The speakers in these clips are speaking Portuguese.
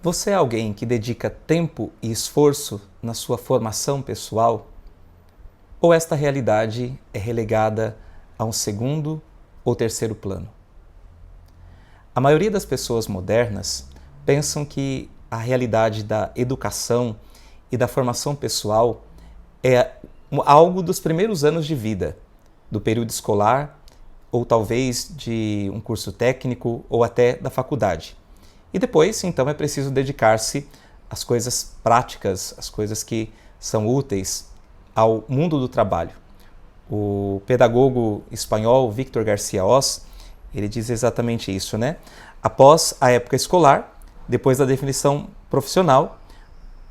Você é alguém que dedica tempo e esforço na sua formação pessoal? Ou esta realidade é relegada a um segundo ou terceiro plano? A maioria das pessoas modernas pensam que a realidade da educação e da formação pessoal é algo dos primeiros anos de vida, do período escolar, ou talvez de um curso técnico ou até da faculdade. E depois, então, é preciso dedicar-se às coisas práticas, às coisas que são úteis ao mundo do trabalho. O pedagogo espanhol Víctor García Oz, ele diz exatamente isso, né? Após a época escolar, depois da definição profissional,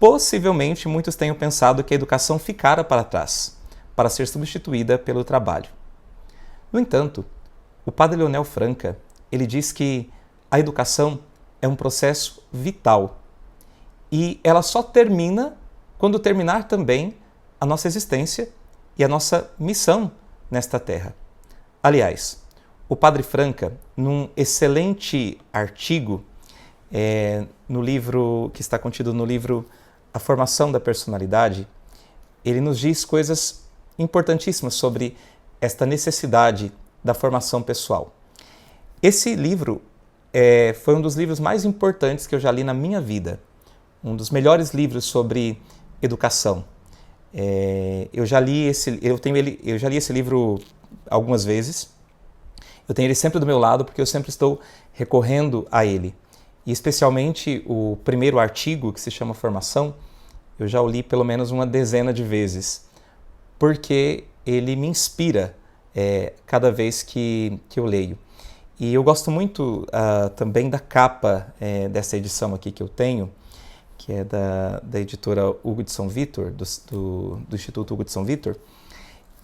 possivelmente muitos tenham pensado que a educação ficara para trás, para ser substituída pelo trabalho. No entanto, o padre Leonel Franca, ele diz que a educação é um processo vital e ela só termina quando terminar também a nossa existência e a nossa missão nesta terra. Aliás, o padre Franca, num excelente artigo no livro que está contido no livro A Formação da Personalidade, ele nos diz coisas importantíssimas sobre esta necessidade da formação pessoal. Esse livro foi um dos livros mais importantes que eu já li na minha vida, um dos melhores livros sobre educação. Eu já li esse livro algumas vezes. Eu tenho ele sempre do meu lado porque eu sempre estou recorrendo a ele. E especialmente o primeiro artigo, que se chama Formação, eu já o li pelo menos uma dezena de vezes, porque ele me inspira cada vez que eu leio. E eu gosto muito também da capa dessa edição aqui que eu tenho, que é da editora Hugo de São Vítor, do Instituto Hugo de São Vítor,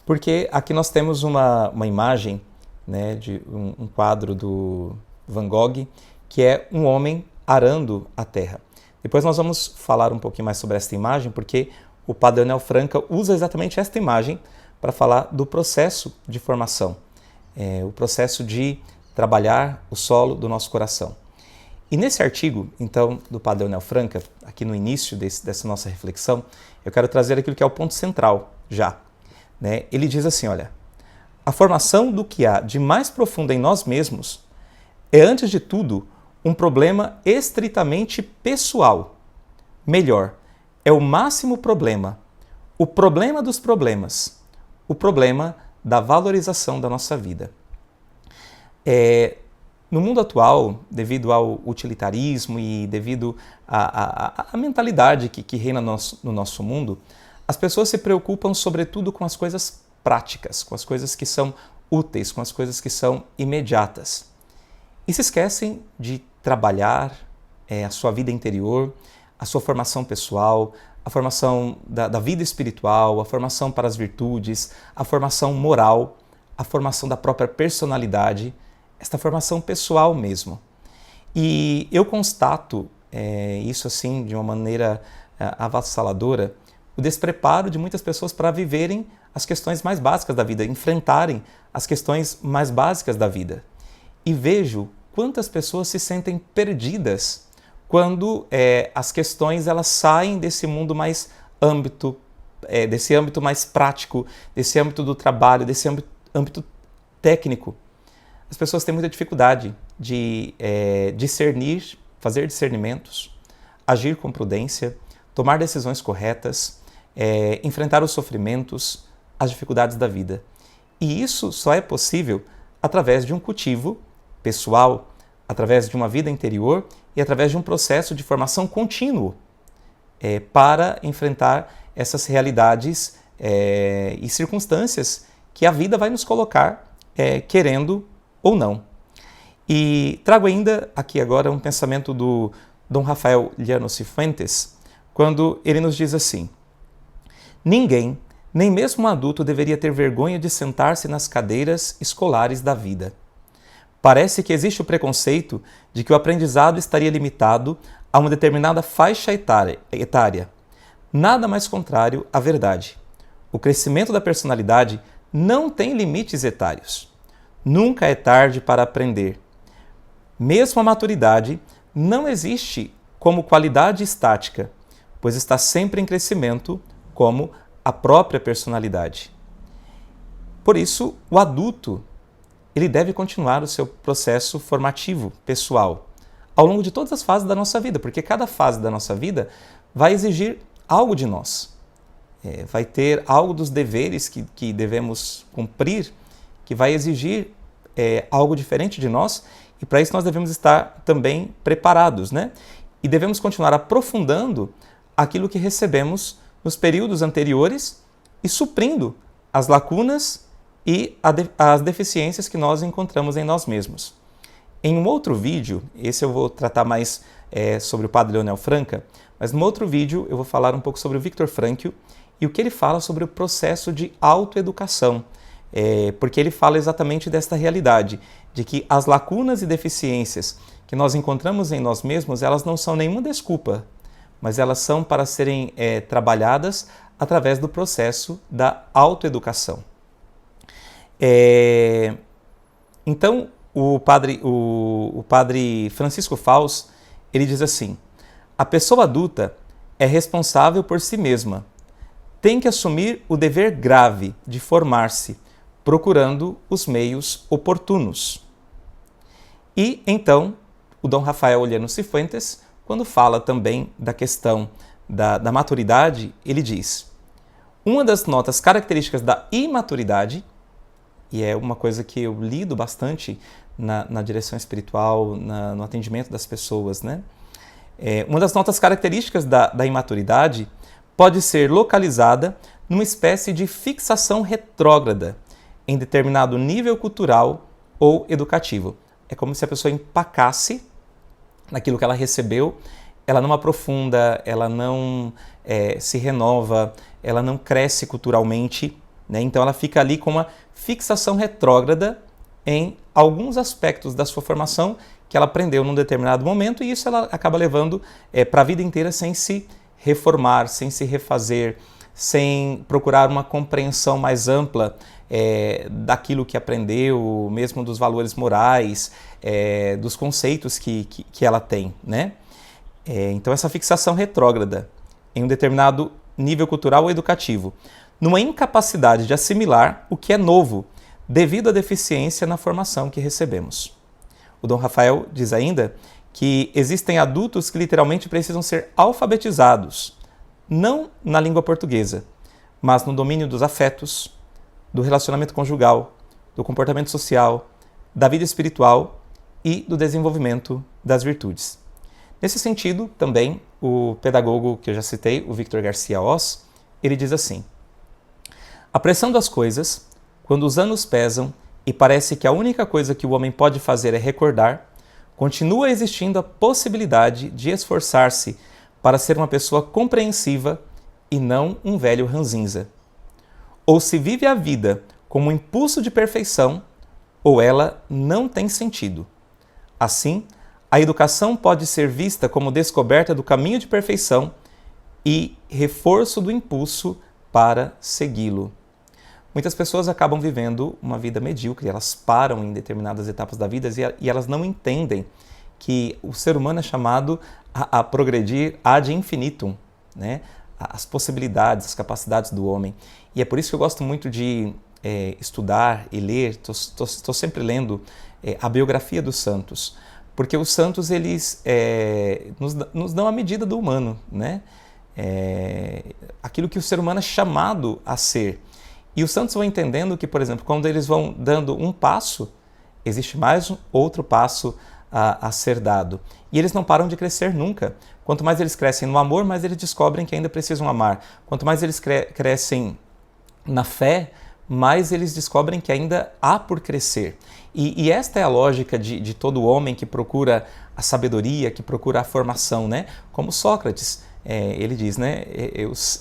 porque aqui nós temos uma imagem, né, de um quadro do Van Gogh, que é um homem arando a terra. Depois nós vamos falar um pouquinho mais sobre esta imagem, porque o padre Leonel Franca usa exatamente esta imagem para falar do processo de formação, o processo de trabalhar o solo do nosso coração. E nesse artigo, então, do padre Leonel Franca, aqui no início dessa nossa reflexão, eu quero trazer aquilo que é o ponto central já. Né? Ele diz assim, olha, a formação do que há de mais profundo em nós mesmos é, antes de tudo, um problema estritamente pessoal. Melhor, é o máximo problema, o problema dos problemas, o problema da valorização da nossa vida. No mundo atual, devido ao utilitarismo e devido à mentalidade que reina no nosso mundo, as pessoas se preocupam sobretudo com as coisas práticas, com as coisas que são úteis, com as coisas que são imediatas. E se esquecem de trabalhar a sua vida interior, a sua formação pessoal, a formação da vida espiritual, a formação para as virtudes, a formação moral, a formação da própria personalidade, esta formação pessoal mesmo. E eu constato isso assim de uma maneira avassaladora, o despreparo de muitas pessoas para viverem as questões mais básicas da vida, enfrentarem as questões mais básicas da vida. E vejo quantas pessoas se sentem perdidas quando as questões elas saem desse mundo mais desse âmbito mais prático, desse âmbito do trabalho, desse âmbito técnico. As pessoas têm muita dificuldade de discernir, fazer discernimentos, agir com prudência, tomar decisões corretas, enfrentar os sofrimentos, as dificuldades da vida. E isso só é possível através de um cultivo pessoal, através de uma vida interior e através de um processo de formação contínuo para enfrentar essas realidades e circunstâncias que a vida vai nos colocar querendo ou não. E trago ainda aqui agora um pensamento do Dom Rafael Llano Cifuentes, quando ele nos diz assim: ninguém, nem mesmo um adulto, deveria ter vergonha de sentar-se nas cadeiras escolares da vida. Parece que existe o preconceito de que o aprendizado estaria limitado a uma determinada faixa etária. Nada mais contrário à verdade. O crescimento da personalidade não tem limites etários. Nunca é tarde para aprender. Mesmo a maturidade não existe como qualidade estática, pois está sempre em crescimento, como a própria personalidade. Por isso, o adulto ele deve continuar o seu processo formativo pessoal ao longo de todas as fases da nossa vida, porque cada fase da nossa vida vai exigir algo de nós. Vai ter algo dos deveres que devemos cumprir, que vai exigir algo diferente de nós, e para isso nós devemos estar também preparados, né? E devemos continuar aprofundando aquilo que recebemos nos períodos anteriores e suprindo as lacunas e as deficiências que nós encontramos em nós mesmos. Em um outro vídeo, esse eu vou tratar mais sobre o Padre Leonel Franca, mas no outro vídeo eu vou falar um pouco sobre o Viktor Frankl e o que ele fala sobre o processo de autoeducação, porque ele fala exatamente desta realidade, de que as lacunas e deficiências que nós encontramos em nós mesmos, elas não são nenhuma desculpa, mas elas são para serem trabalhadas através do processo da autoeducação. Então, o padre Francisco Fausto, ele diz assim: a pessoa adulta é responsável por si mesma, tem que assumir o dever grave de formar-se, procurando os meios oportunos. E então, o Dom Rafael Oliano Cifuentes, quando fala também da questão da maturidade, ele diz: uma das notas características da imaturidade, e é uma coisa que eu lido bastante na direção espiritual, no atendimento das pessoas, né? Uma das notas características da imaturidade pode ser localizada numa espécie de fixação retrógrada em determinado nível cultural ou educativo. É como se a pessoa empacasse naquilo que ela recebeu, ela não aprofunda, ela não se renova, ela não cresce culturalmente, né? Então ela fica ali com uma fixação retrógrada em alguns aspectos da sua formação que ela aprendeu num determinado momento, e isso ela acaba levando para a vida inteira sem se reformar, sem se refazer, sem procurar uma compreensão mais ampla daquilo que aprendeu, mesmo dos valores morais, dos conceitos que ela tem, né? Então essa fixação retrógrada em um determinado nível cultural ou educativo, numa incapacidade de assimilar o que é novo, devido à deficiência na formação que recebemos. O Dom Rafael diz ainda que existem adultos que literalmente precisam ser alfabetizados, não na língua portuguesa, mas no domínio dos afetos, do relacionamento conjugal, do comportamento social, da vida espiritual e do desenvolvimento das virtudes. Nesse sentido, também, o pedagogo que eu já citei, o Victor Garcia Oz, ele diz assim: a pressão das coisas, quando os anos pesam e parece que a única coisa que o homem pode fazer é recordar, continua existindo a possibilidade de esforçar-se para ser uma pessoa compreensiva e não um velho ranzinza. Ou se vive a vida como um impulso de perfeição, ou ela não tem sentido. Assim, a educação pode ser vista como descoberta do caminho de perfeição e reforço do impulso para segui-lo. Muitas pessoas acabam vivendo uma vida medíocre, elas param em determinadas etapas da vida e elas não entendem que o ser humano é chamado a progredir ad infinitum, né? As possibilidades, as capacidades do homem. E é por isso que eu gosto muito de estudar e ler, estou sempre lendo a biografia dos santos, porque os santos eles nos dão a medida do humano, né? Aquilo que o ser humano é chamado a ser. E os santos vão entendendo que, por exemplo, quando eles vão dando um passo, existe mais outro passo a ser dado. E eles não param de crescer nunca. Quanto mais eles crescem no amor, mais eles descobrem que ainda precisam amar. Quanto mais eles crescem na fé, mais eles descobrem que ainda há por crescer. E esta é a lógica de todo homem que procura a sabedoria, que procura a formação, né? Como Sócrates. Ele diz, né?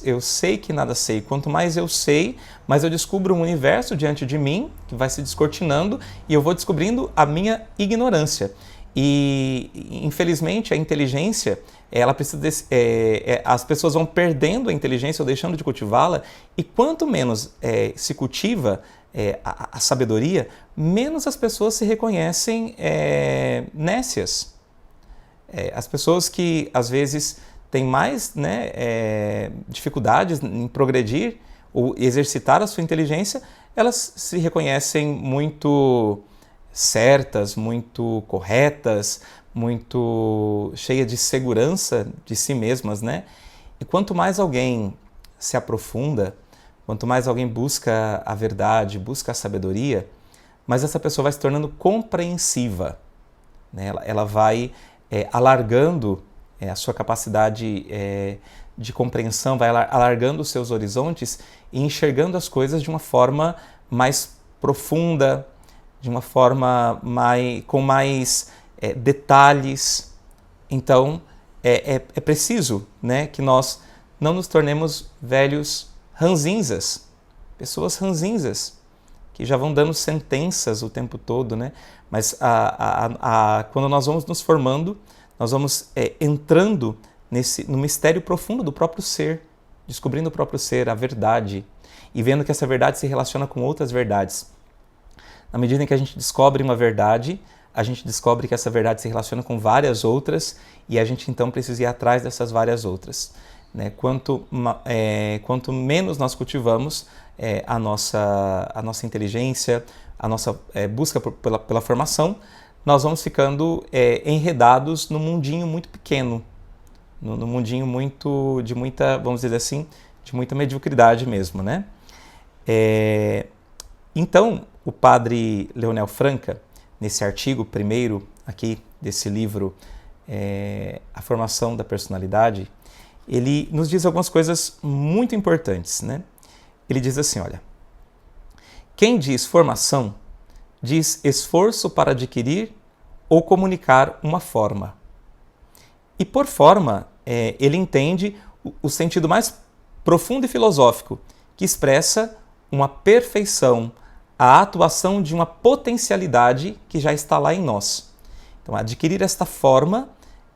Eu sei que nada sei. Quanto mais eu sei, mais eu descubro um universo diante de mim, que vai se descortinando, e eu vou descobrindo a minha ignorância. E, infelizmente, a inteligência, ela precisa as pessoas vão perdendo a inteligência ou deixando de cultivá-la, e quanto menos se cultiva a sabedoria, menos as pessoas se reconhecem nécias. As pessoas que às vezes têm mais, né, dificuldades em progredir ou exercitar a sua inteligência, elas se reconhecem muito certas, muito corretas, muito cheias de segurança de si mesmas, né? E quanto mais alguém se aprofunda, quanto mais alguém busca a verdade, busca a sabedoria, mais essa pessoa vai se tornando compreensiva, né? Ela vai alargando a sua capacidade de compreensão, vai alargando os seus horizontes e enxergando as coisas de uma forma mais profunda, de uma forma com mais detalhes. Então, é preciso, né, que nós não nos tornemos velhos ranzinzas, pessoas ranzinzas, que já vão dando sentenças o tempo todo, né? Mas quando nós vamos nos formando, nós vamos entrando no mistério profundo do próprio ser, descobrindo o próprio ser, a verdade, e vendo que essa verdade se relaciona com outras verdades. Na medida em que a gente descobre uma verdade, a gente descobre que essa verdade se relaciona com várias outras, e a gente então precisa ir atrás dessas várias outras, né? Quanto menos nós cultivamos a nossa inteligência, a nossa busca pela formação, nós vamos ficando enredados num mundinho muito pequeno, no mundinho de muita, vamos dizer assim, de muita mediocridade mesmo, né? Então, o padre Leonel Franca, nesse artigo primeiro aqui desse livro, A Formação da Personalidade, ele nos diz algumas coisas muito importantes, né? Ele diz assim, olha, quem diz formação, diz esforço para adquirir ou comunicar uma forma. E por forma, ele entende o sentido mais profundo e filosófico, que expressa uma perfeição, a atuação de uma potencialidade que já está lá em nós. Então, adquirir esta forma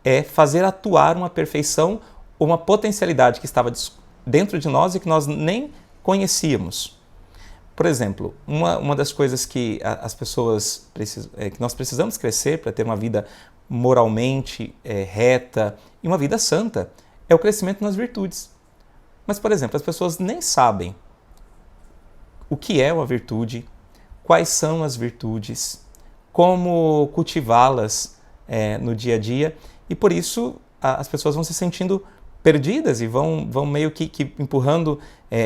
é fazer atuar uma perfeição ou uma potencialidade que estava dentro de nós e que nós nem conhecíamos. Por exemplo, uma das coisas que as pessoas que nós precisamos crescer para ter uma vida moralmente reta e uma vida santa é o crescimento nas virtudes. Mas, por exemplo, as pessoas nem sabem o que é uma virtude, quais são as virtudes, como cultivá-las no dia a dia, e por isso as pessoas vão se sentindo perdidas e vão meio que empurrando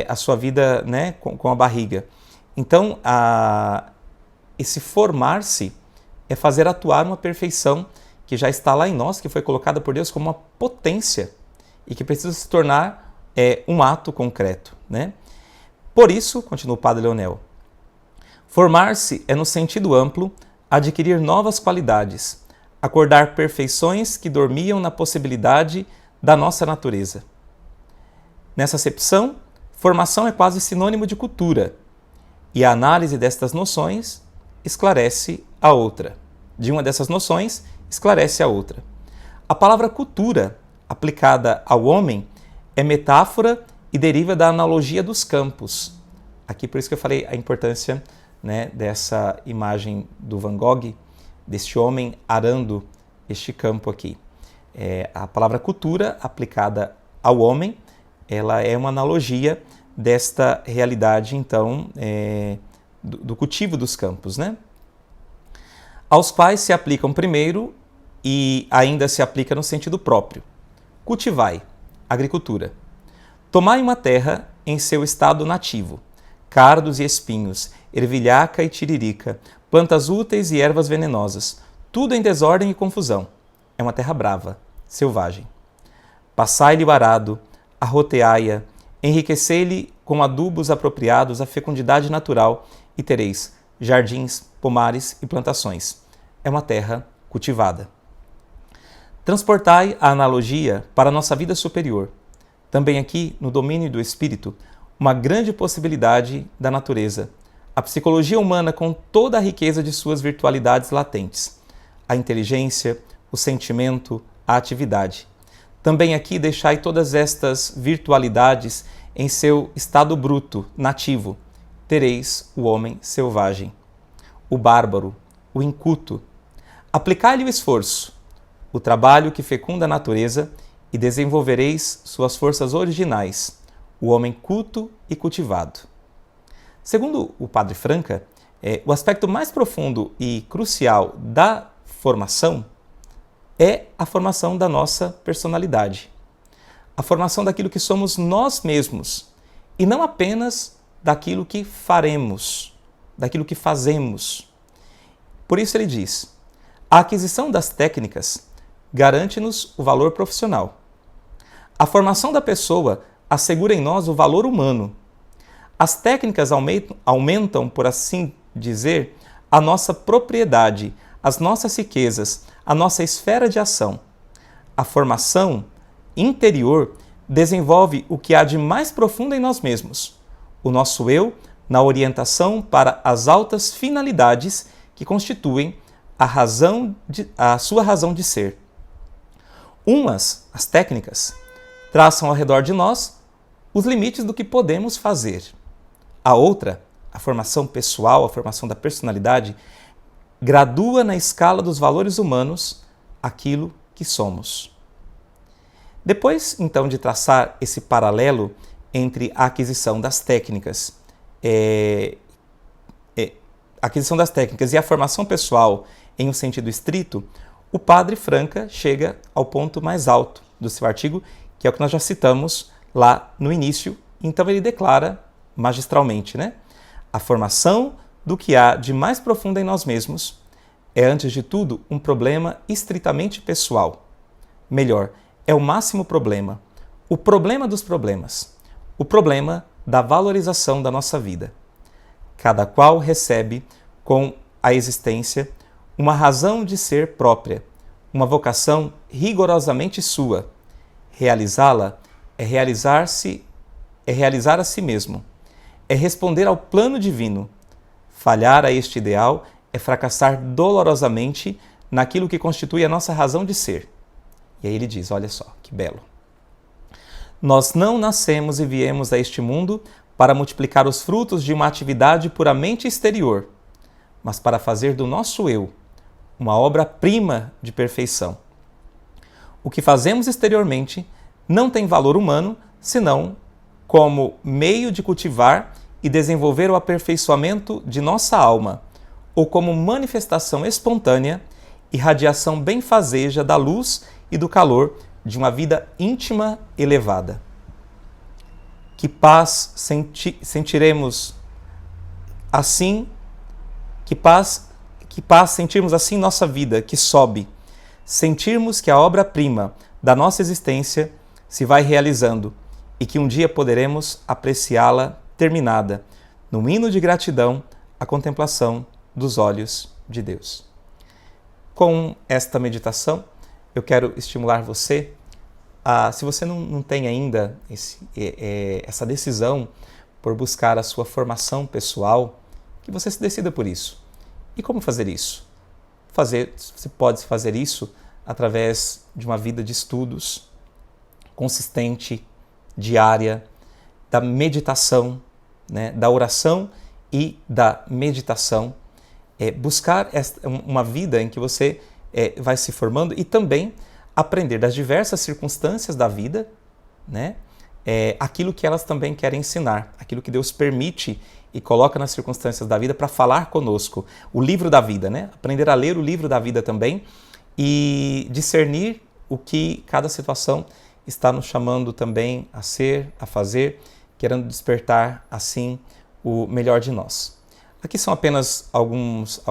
a sua vida, né, com a barriga. Então, esse formar-se é fazer atuar uma perfeição que já está lá em nós, que foi colocada por Deus como uma potência e que precisa se tornar um ato concreto, né? Por isso, continua o padre Leonel, formar-se é, no sentido amplo, adquirir novas qualidades, acordar perfeições que dormiam na possibilidade da nossa natureza. Nessa acepção, formação é quase sinônimo de cultura, e a análise destas noções esclarece a outra. De uma dessas noções, esclarece a outra. A palavra cultura, aplicada ao homem, é metáfora e deriva da analogia dos campos. Aqui por isso que eu falei a importância, né, dessa imagem do Van Gogh, deste homem arando este campo aqui. A palavra cultura, aplicada ao homem, ela é uma analogia desta realidade, então, do cultivo dos campos, né? Aos quais se aplicam primeiro e ainda se aplica no sentido próprio. Cultivai, agricultura. Tomai uma terra em seu estado nativo, cardos e espinhos, ervilhaca e tiririca, plantas úteis e ervas venenosas, tudo em desordem e confusão. É uma terra brava, selvagem. Passai-lhe o arado, arroteai-a, enriquecei-lhe com adubos apropriados à fecundidade natural e tereis jardins, pomares e plantações. É uma terra cultivada. Transportai a analogia para a nossa vida superior. Também aqui, no domínio do espírito, uma grande possibilidade da natureza. A psicologia humana com toda a riqueza de suas virtualidades latentes. A inteligência, o sentimento, a atividade. Também aqui deixai todas estas virtualidades em seu estado bruto, nativo. Tereis o homem selvagem, o bárbaro, o inculto. Aplicai-lhe o esforço, o trabalho que fecunda a natureza e desenvolvereis suas forças originais, o homem culto e cultivado. Segundo o Padre Franca, o aspecto mais profundo e crucial da formação é a formação da nossa personalidade, a formação daquilo que somos nós mesmos e não apenas daquilo que faremos, daquilo que fazemos. Por isso ele diz: a aquisição das técnicas garante-nos o valor profissional. A formação da pessoa assegura em nós o valor humano. As técnicas aumentam, por assim dizer, a nossa propriedade, as nossas riquezas, a nossa esfera de ação. A formação interior desenvolve o que há de mais profundo em nós mesmos, o nosso eu na orientação para as altas finalidades que constituem a sua razão de ser. Umas, as técnicas, traçam ao redor de nós os limites do que podemos fazer. A outra, a formação pessoal, a formação da personalidade, gradua na escala dos valores humanos aquilo que somos. Depois, então, de traçar esse paralelo entre a aquisição das técnicas, e a formação pessoal em um sentido estrito, o Padre Franca chega ao ponto mais alto do seu artigo, que é o que nós já citamos lá no início. Então ele declara magistralmente, a formação do que há de mais profundo em nós mesmos é, antes de tudo, um problema estritamente pessoal. Melhor, é o máximo problema, o problema dos problemas, o problema da valorização da nossa vida. Cada qual recebe com a existência uma razão de ser própria, uma vocação rigorosamente sua. Realizá-la é realizar a si mesmo, é responder ao plano divino. Falhar a este ideal é fracassar dolorosamente naquilo que constitui a nossa razão de ser. E aí ele diz, olha só, que belo. Nós não nascemos e viemos a este mundo para multiplicar os frutos de uma atividade puramente exterior, mas para fazer do nosso eu uma obra-prima de perfeição. O que fazemos exteriormente não tem valor humano, senão como meio de cultivar e desenvolver o aperfeiçoamento de nossa alma, ou como manifestação espontânea e radiação benfazeja da luz e do calor de uma vida íntima elevada. Que paz sentiremos assim, que paz sentirmos assim nossa vida, que sobe, sentirmos que a obra-prima da nossa existência se vai realizando e que um dia poderemos apreciá-la terminada, num hino de gratidão à contemplação dos olhos de Deus. Com esta meditação, eu quero estimular você a, se você não tem ainda essa decisão por buscar a sua formação pessoal, que você se decida por isso. E como fazer isso? Você pode fazer isso através de uma vida de estudos consistente, diária, da meditação, da oração e da meditação. Buscar uma vida em que você vai se formando e também aprender das diversas circunstâncias da vida, aquilo que elas também querem ensinar, aquilo que Deus permite e coloca nas circunstâncias da vida para falar conosco. O livro da vida, aprender a ler o livro da vida também e discernir o que cada situação está nos chamando também a ser, a fazer, querendo despertar assim o melhor de nós. Aqui são apenas alguns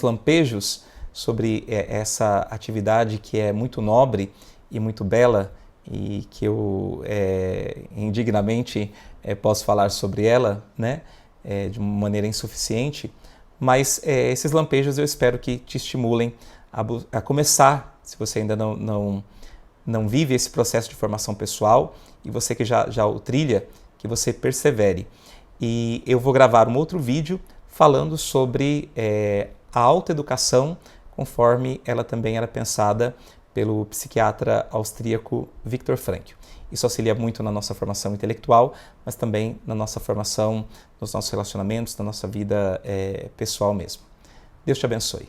lampejos sobre essa atividade que é muito nobre e muito bela e que eu indignamente posso falar sobre ela, de uma maneira insuficiente, mas esses lampejos eu espero que te estimulem a começar, se você ainda não vive esse processo de formação pessoal e você que já o trilha, que você persevere. E eu vou gravar um outro vídeo falando sobre a autoeducação, conforme ela também era pensada pelo psiquiatra austríaco Viktor Frankl. Isso auxilia muito na nossa formação intelectual, mas também na nossa formação, nos nossos relacionamentos, na nossa vida pessoal mesmo. Deus te abençoe.